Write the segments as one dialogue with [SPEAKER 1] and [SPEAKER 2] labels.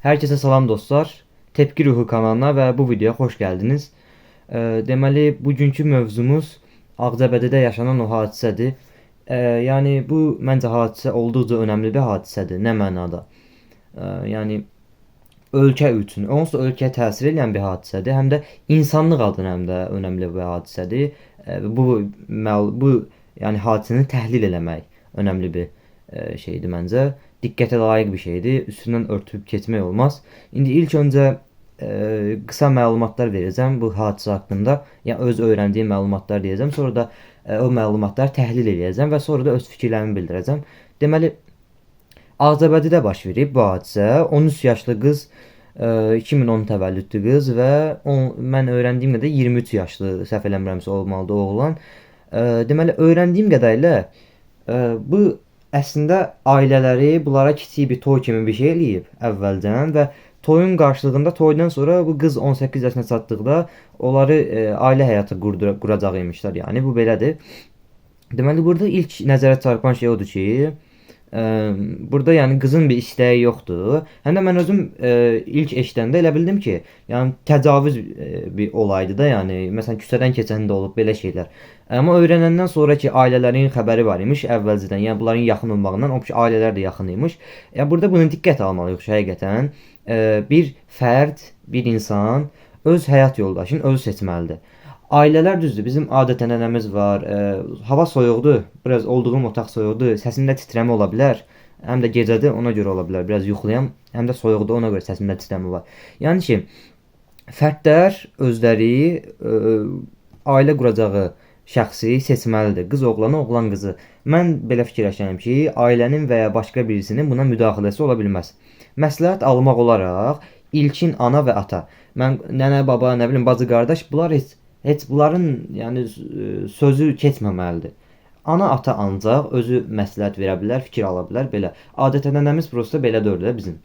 [SPEAKER 1] Herkese salam dostlar. Tepki Ruhu kanalına və bu videoya xoş gəldiniz. Deməli, bugünkü mövzumuz Ağcabədidə yaşanan o hadisədir. Yəni bu məncə hadisə olduqca önəmli bir hadisədir. Nə mənada? Yəni ölkə üçün, onsuz da ölkəyə təsir edən bir hadisədir. Həm də insanlıq adına həm də önəmli bir hadisədir. Bu yəni hadisəni təhlil eləmək önəmli bir şeydir məncə. Diqqətə layiq bir şeydir. Üstündən örtüb keçmək olmaz. İndi ilk öncə qısa məlumatlar verəcəm bu hadisə haqqında. Yəni öz öyrəndiyim məlumatlar deyəcəm. Sonra da o məlumatları təhlil edəcəm və sonra da öz fikirlərimi bildirəcəm. Deməli, Ağcabədidə baş verib bu hadisə. 13 yaşlı qız 2010 təvəllüdlü qız və mən öyrəndiyim qədər 23 yaşlı, səhv eləmirəmsə olmalıdır oğlan. Deməli, öyrəndiyim qədərilə bu əslində ailələri bunlara kiçik bir toy kimi bir şey eləyib əvvəlcən və toyun qarşılığında toydan sonra bu qız 18 yaşına çatdıqda onları ailə həyatı quracaq imişlər. Yəni bu belədir. Deməli burada ilk nəzərə çarpan şey odur ki, burada yəni qızın bir istəyi yoxdur. Həm də mən özüm ilk eşidəndə elə bildim ki, yəni təcavüz bir olaydı da, yəni məsələn küçədən keçəndə olub belə şeylər. Amma öyrənəndən sonra ki, ailələrin xəbəri var imiş əvvəlcədən, yəni bunların yaxın olmağından, o ki ailələr də yaxın imiş. Yəni burada bunu diqqət almalıyıq həqiqətən. Bir fərd, bir insan öz həyat yoldaşını özü seçməlidir. Ailələr düzdür, bizim adət-ənənəmiz var. Hava soyuqdur, biraz olduğum otaq soyuqdur, səsimdə titrəmə ola bilər. Həm də gecədir, ona görə ola bilər. Biraz yuxuluyam, həm də soyuqdur, ona görə səsimdə titrəmə var. Yəni ki, fərdlər özləri ailə quracağı şəxsi seçməlidir. Qız oğlanı, oğlan qızı. Mən belə fikirləşirəm ki, ailənin və ya başqa birisinin buna müdaxiləsi ola bilməz. Məsləhət almaq olaraq ilkin ana və ata. Mən nənə, baba, nə bilim, bacı, qardaş, bunlar heç bunların yəni sözü keçməməlidir. Ana ata ancaq özü məsləhət verə bilər, fikir ala bilər belə. Adət-ənənəmiz prosta belə deyil də bizim.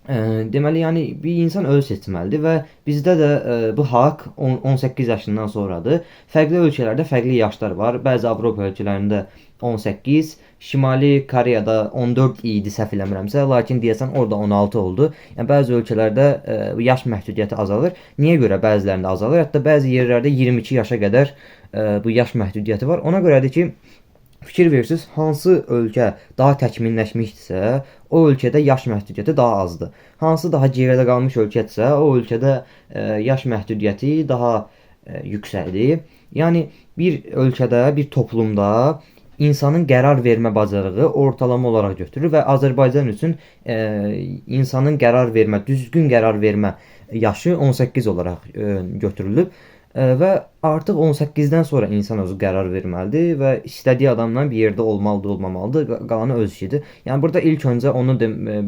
[SPEAKER 1] Deməli, yəni bir insan özü seçməlidir və bizdə də bu haqq 18 yaşından sonradır. Fərqli ölkələrdə fərqli yaşlar var. Bəzi Avropa ölkələrində 18, Şimali Koreyada 14 idi səhv eləmirəmsə, lakin deyəsən orada 16 oldu. Yəni bəzi ölkələrdə yaş məhdudiyyəti azalır. Niyə görə bəzilərində azalır? Hətta bəzi yerlərdə 22 yaşa qədər bu yaş məhdudiyyəti var. Ona görədir ki, fikir verirsiniz, hansı ölkə daha təkmilləşmişdirsə, o ölkədə yaş məhdudiyyəti daha azdır. Hansı daha geridə qalmış ölkədirsə, o ölkədə yaş məhdudiyyəti daha yüksəkdir. Yəni bir ölkədə, bir toplumda insanın qərar vermə bacarığı ortalama olaraq götürülür və Azərbaycan üçün insanın qərar vermə, düzgün qərar vermə yaşı 18 olaraq götürülüb. Və artıq 18-dən sonra insan özü qərar verməlidir və istədiyi adamla bir yerdə olmalıdır, olmamalıdır, qalanı öz işidir. Yəni burada ilk öncə onu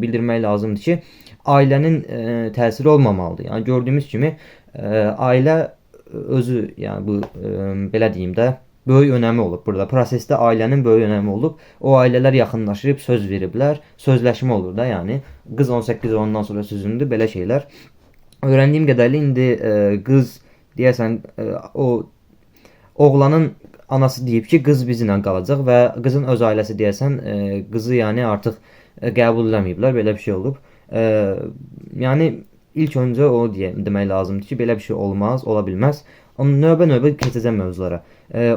[SPEAKER 1] bildirmək lazımdır ki, ailənin təsiri olmamalıdır. Yəni gördüyümüz kimi ailə özü, yəni bu belə deyim də, böyük önəmi olub burada. Prosesdə ailənin böyük önəmi olub. O ailələr yaxınlaşıb söz veriblər, sözləşmə olur da, yəni qız 18 ondan sonra sözündür, belə şeylər. Öyrəndiyim qədərilə indi qız deyəsən o oğlanın anası deyib ki, qız bizlə qalacaq və qızın öz ailəsi deyəsən qızı yəni artıq qəbul eləməyiblər, belə bir şey olub. Yəni ilk öncə o demək lazımdır ki, belə bir şey olmaz, ola bilməz. Növbə-növbə keçəcəm mövzulara.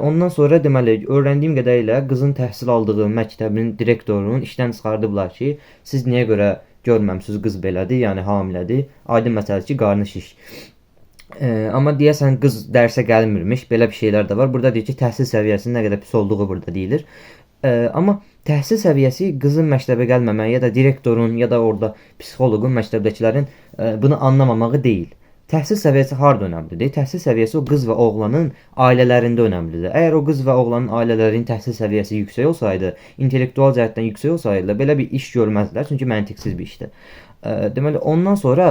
[SPEAKER 1] Ondan sonra deməli öyrəndiyim qədərilə qızın təhsil aldığı məktəbin direktorunun işdən çıxardıblar ki, siz niyə görə görməmsiniz qız belədir, yəni hamilədir. Aydın məsələdir ki, qarnı şiş. Amma deyəsən qız dərsə gəlmirmiş, belə bir şeylər də var. Burada deyir ki, təhsil səviyyəsinin nə qədər pis olduğu burada deyilir. Amma təhsil səviyyəsi qızın məktəbə gəlməməyi ya da direktorun ya da orada psixoloqun, məktəbdəkilərin bunu anlamamağı deyil. Təhsil səviyyəsi harda önəmlidir? Təhsil səviyyəsi o qız və oğlanın ailələrində önəmlidir. Əgər o qız və oğlanın ailələrinin təhsil səviyyəsi yüksək olsaydı, intellektual cəhətdən yüksək olsaydı, belə bir iş görməzdilər, çünki məntiqsiz bir işdir. Deməli, ondan sonra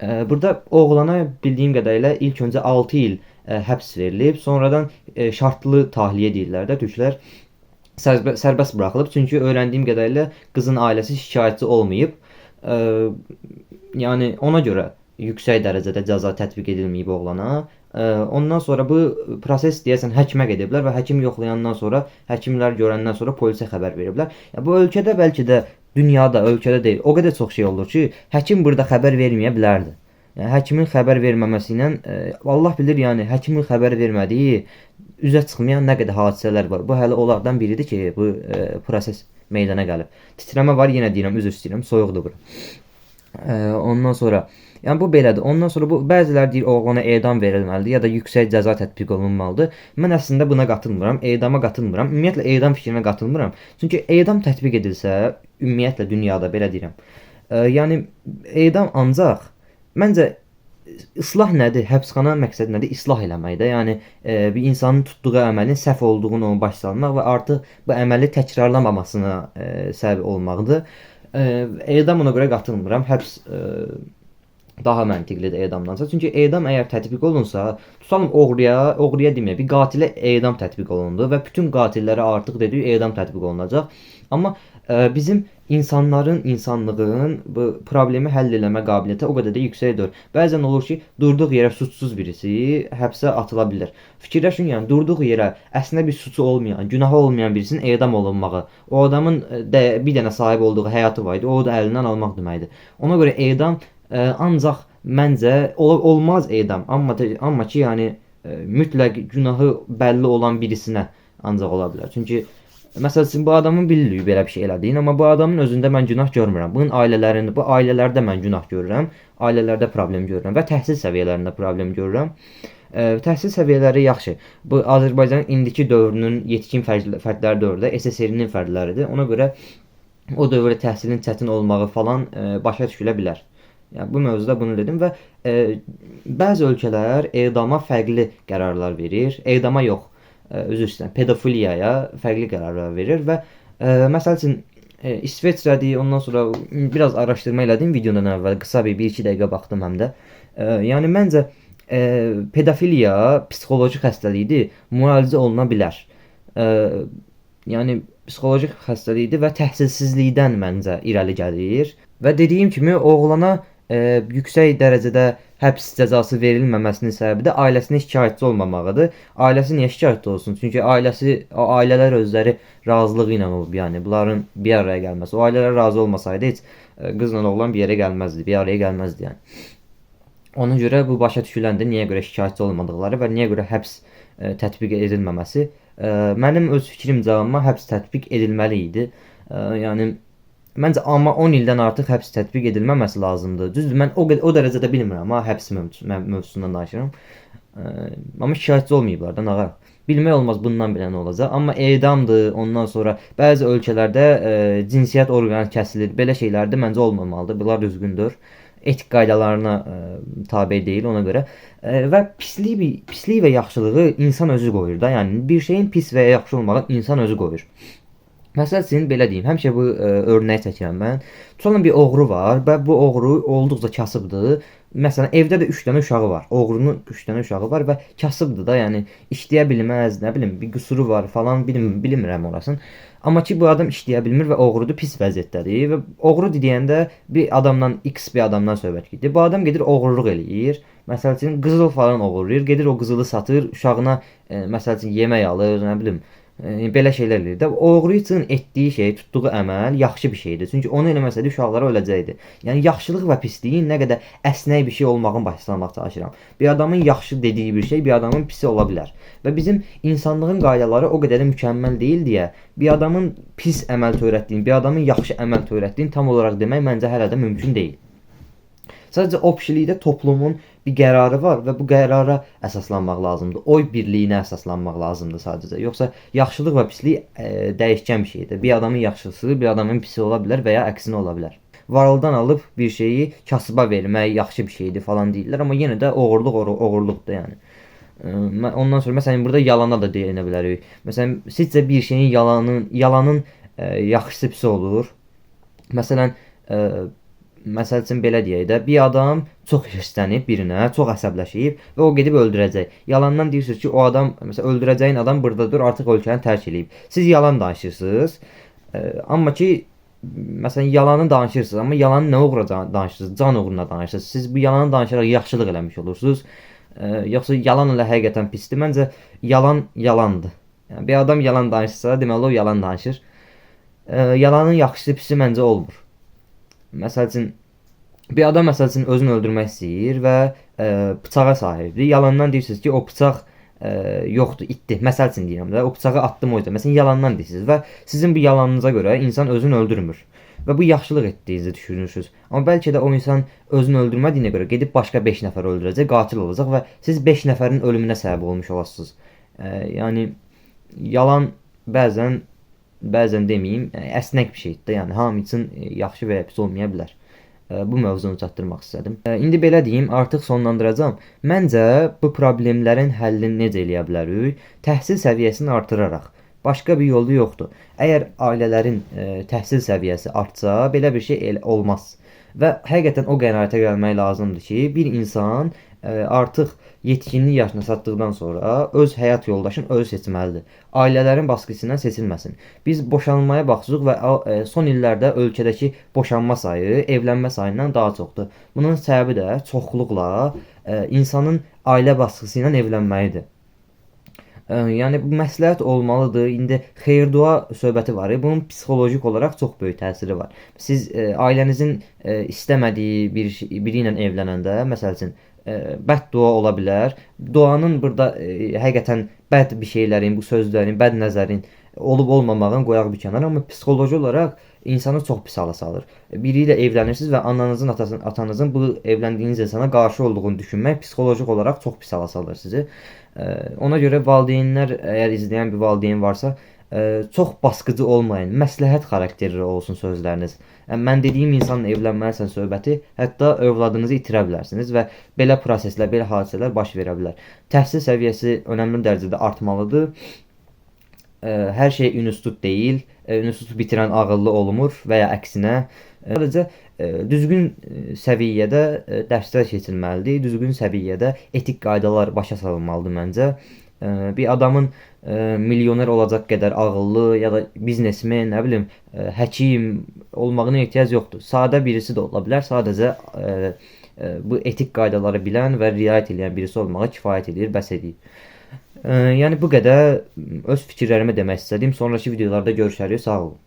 [SPEAKER 1] burada oğlana bildiyim qədərilə ilk öncə 6 il həbs verilib, sonradan şartlı tahliyə deyirlər də türklər. Sərbəst buraxılıb, çünki öyrəndiyim qədərilə qızın ailəsi şikayətçi olmayıb. Yəni ona görə yüksək dərəcədə cəza tətbiq edilməyib oğlana. Ondan sonra bu proses deyəsən həkimə gediblər və həkim yoxlayandan sonra, həkimlər görəndən sonra polisə xəbər veriblər. Bu ölkədə bəlkə də dünyada, ölkədə deyil, o qədər çox şey olur ki, həkim burada xəbər verməyə bilərdi. Yəni həkimin xəbər verməməsi ilə Allah bilir, yəni həkimin xəbər vermədiyi üzə çıxmayan nə qədər hadisələr var. Bu hələ onlardan biridir ki, bu proses meydana gəlib. Titrəmə var, yenə deyirəm, üzr istəyirəm, soyuqdur bura. Ondan sonra yəni bu belədir. Ondan sonra bu bəziləri deyir oğlana edam verilməlidir ya da yüksək cəza tətbiq olunmalıdır. Mən əslində buna qatılmıram, edama qatılmıram. Ümumiyyətlə edam fikrinə qatılmıram. Çünki edam tətbiq edilsə, ümumiyyətlə dünyada belə deyirəm. Yəni edam ancaq məncə islah nədir? Həbsxana məqsədi nədir? İslah eləməkdə. Yəni bir insanın tutduğu əməlin səhv olduğunu ona baş salmaq və artıq bu əməli təkrarlamamasına səbəb olmaqdır. Edam ona görə qatılmıram. Həbs daha məntiqlidir edamdansa. Çünki edam əgər tətbiq olunsa, tutalım oğruya deməyə, bir qatilə edam tətbiq olundu və bütün qatillərə artıq dedik edam tətbiq olunacaq. Amma bizim insanlığın bu problemi həll eləmə qabiliyyəti o qədər də yüksəkdir. Bəzən olur ki, durduğu yerə suçsuz birisi həbsə atıla bilər. Fikirləşin, yəni durduğu yerə əslində bir suçu olmayan, günahı olmayan birisinin edam olunmağı, o adamın bir dənə sahib olduğu həyatı var idi, o da əlindən almaq deməkdir. Ona görə edam ancaq məncə olmaz edam. Amma ki, yəni mütləq günahı bəlli olan birisinə ancaq ola bilər. Çünki məsələn, bu adamın bildiyi belə bir şey elədiyin, amma bu adamın özündə mən günah görmürəm. Bunun bu ailələrdə mən günah görürəm, ailələrdə problem görürəm və təhsil səviyyələrində problem görürəm. Təhsil səviyyələri yaxşı. Bu Azərbaycanın indiki dövrünün yetkin fərdləri dövrü də SSR-nin fərdləridir. Ona görə o dövrdə təhsilin çətin olmağı falan başa düşülə bilər. Yəni bu mövzuda bunu dedim və bəzi ölkələr edama fərqli qərarlar verir. Edama yox, üzr istəyirəm, pedofiliyaya fərqli qərarlar verir və məsəl üçün İsveçrədir, ondan sonra biraz araşdırma elədim videodan əvvəl, qısa bir 1-2 dəqiqə baxdım həm də. Yəni məncə pedofiliya psixoloji xəstəlikdir, müalicə oluna bilər. Yəni psixoloji xəstəlikdir və təhsilsizlikdən məncə irəli gəlir. Və dediyim kimi oğlana yüksək dərəcədə həbs cəzası verilməməsinin səbəbi də ailəsinə şikayətçi olmamağıdır. Ailəsi niyə şikayətçi olsun? Çünki ailələr özləri razılığı ilə olub, yəni bunların bir araya gəlməsi. O ailələr razı olmasaydı heç qızla oğlan bir yerə gəlməzdi, bir araya gəlməzdi yəni. Ona görə bu başa düşüləndir niyə görə şikayətçi olmadıqları və niyə görə həbs tətbiq edilməməsi. Mənim öz fikrimcə amma həbs tətbiq edilməli idi. Yəni məncə amma 10 ildən artıq həbs tətbiq edilməməsi lazımdır. Düzdür, mən o dərəcədə bilmirəm, amma həbs mövzusundan danışıram. Amma şikayətçi olmayıblar da nağa. Bilmək olmaz bundan belə nə olacaq. Amma edamdır, ondan sonra bəzi ölkələrdə cinsiyyət orqanı kəsilir. Belə şeylər də məncə olmamalıdır. Bunlar düzgündür. Etik qaydalarına tabe deyil ona görə. Və pislik və yaxşılığı insan özü qoyur da. Yəni bir şeyin pis və ya yaxşı olmağı insan özü qoyur. Məsəl üçün belə deyim, həmişə bu örnəyi çəkirəm mən. Tutalım bir oğru var və bu oğru olduqca kasıbdır. Məsələn, evdə də 3 dənə uşağı var. Oğrunun 3 dənə uşağı var və kasıbdır da, yəni işləyə bilməz, nə bilim, bir qüsuru var falan, bilmirəm orasını. Amma ki bu adam işləyə bilmir və oğrudur, pis vəziyyətdədir və oğru deyəndə bir adamdan, X bir adamdan söhbət gedir. Bu adam gedir oğurluq eləyir. Məsəl üçün qızıl falan oğurlayır, gedir o qızılı satır, uşağına məsəl üçün yemək alır, nə bilim, belə şeylər eləyir də. Oğru üçün etdiyi şey, tutduğu əməl yaxşı bir şeydir. Çünki onu eləməsəydi uşaqları öləcəkdi. Yəni yaxşılıq və pisliyin nə qədər əsnək bir şey olmağını başlamaq çalışıram. Bir adamın yaxşı dediyi bir şey bir adamın pisi ola bilər. Və bizim insanlığın qaydaları o qədər də mükəmməl deyil deyə bir adamın pis əməl törətdiyini, bir adamın yaxşı əməl törətdiyini tam olaraq demək məncə hələ də mümkün deyil. Sadəcə o kişilikdə toplumun bir qərarı var və bu qərara əsaslanmaq lazımdır. Oy birliyinə əsaslanmaq lazımdır sadəcə. Yoxsa yaxşılıq və pislik dəyişkən bir şeydir. Bir adamın yaxşısı, bir adamın pisi ola bilər və ya əksinə ola bilər. Varlıdan alıb bir şeyi kasıba vermək yaxşı bir şeydir falan deyirlər, amma yenə də oğurluqdur yəni. Ondan sonra məsələn burada yalana da deyinə bilərik. Məsələn, sizcə bir şeyin yalanın yaxşısı pisi olur? Məsələn, məsəl üçün belə deyək də, bir adam çox hirslənib birinə, çox əsəbləşib və o gedib öldürəcək. Yalandan deyirsiniz ki, o adam, məsələn, öldürəcəyin adam buradadır, artıq ölkəni tərk edib. Siz yalan danışırsınız. Amma ki, məsələn, yalanı danışırsınız, amma yalanı nə uğruna danışırsınız? Can uğruna danışırsınız. Siz bu yalanı danışaraq yaxşılıq eləmiş olursunuz. Yoxsa yalan elə həqiqətən pisdir. Məncə yalan yalandır. Yəni bir adam yalan danışsa, deməli o yalan danışır. Yalanın yaxşısı pisi məncə olmur. Məsəl üçün bir adam məsəl üçün özünü öldürmək istəyir və bıçağa sahibdir. Yalandan deyirsiniz ki, o bıçaq yoxdur, itdi. Məsəl üçün deyirəm də, o bıçağı atdım o yüzden. Məsələn, yalandan deyirsiniz və sizin bu yalanınıza görə insan özünü öldürmür. Və bu yaxşılıq etdiyinizi düşünürsünüz. Amma bəlkə də o insan özünü öldürmədiyinə görə gedib başqa 5 nəfər öldürəcək, qatil olacaq və siz 5 nəfərin ölümünə səbəb olmuş olasınız. Yəni yalan bəzən deməyim, əsnək bir şeydir də, yəni hamı üçün yaxşı və ya pis olmaya bilər. Bu mövzunu çatdırmaq istədim. İndi belə deyim, artıq sonlandıracağam. Məncə bu problemlərin həllini necə eləyə bilərik? Təhsil səviyyəsini artıraraq. Başqa bir yolu yoxdur. Əgər ailələrin təhsil səviyyəsi artsa, belə bir şey olmaz. Və həqiqətən o qənaətə gəlmək lazımdır ki, bir insan artıq yetkinlik yaşına çatdıqdan sonra öz həyat yoldaşını özü seçməlidir. Ailələrin baskısından seçilməsin. Biz boşanmaya baxırıq və son illərdə ölkədəki boşanma sayı evlənmə sayından daha çoxdur. Bunun səbəbi də çoxluqla insanın ailə baskısı ilə evlənməyidir. Yəni bu məsləhət olmalıdır. İndi xeyir-dua söhbəti var. Bunun psixoloji olaraq çox böyük təsiri var. Siz ailənizin istəmədiyi biri ilə evlənəndə, məsəl üçün bəddua ola bilər. Duanın burada həqiqətən bəd bir şeylərin, bu sözlərin, bəd nəzərin olub-olmamağını qoyaq bir kənara, amma psixoloji olaraq insanı çox pis hala salır. Biri ilə evlənirsiniz və ananızın, atanızın bu evləndiyiniz insana qarşı olduğunu düşünmək psixoloji olaraq çox pis hala salır sizi. Ona görə valideynlər, əgər izləyən bir valideyn varsa, çox baskıcı olmayın, məsləhət xarakterli olsun sözləriniz. Mən dediyim insanla evlənməlisən söhbəti, hətta övladınızı itirə bilərsiniz və belə proseslər, belə hadisələr baş verə bilər. Təhsil səviyyəsi önəmli dərəcədə artmalıdır. Hər şey institut deyil, institutu bitirən ağıllı olmur və ya əksinə. Sadəcə düzgün səviyyədə dərslər keçirilməlidir, düzgün səviyyədə etik qaydalar başa salınmalıdır məncə. Bir adamın milyoner olacaq qədər ağıllı ya da biznesmen, nə bilim, həkim olmağına ehtiyac yoxdur. Sadə birisi də ola bilər, sadəcə bu etik qaydaları bilən və riayət edən birisi olmağa kifayət edir, bəs edir. Yəni bu qədər öz fikirlərimi demək istədim. Sonraki videolarda görüşərik. Sağ olun.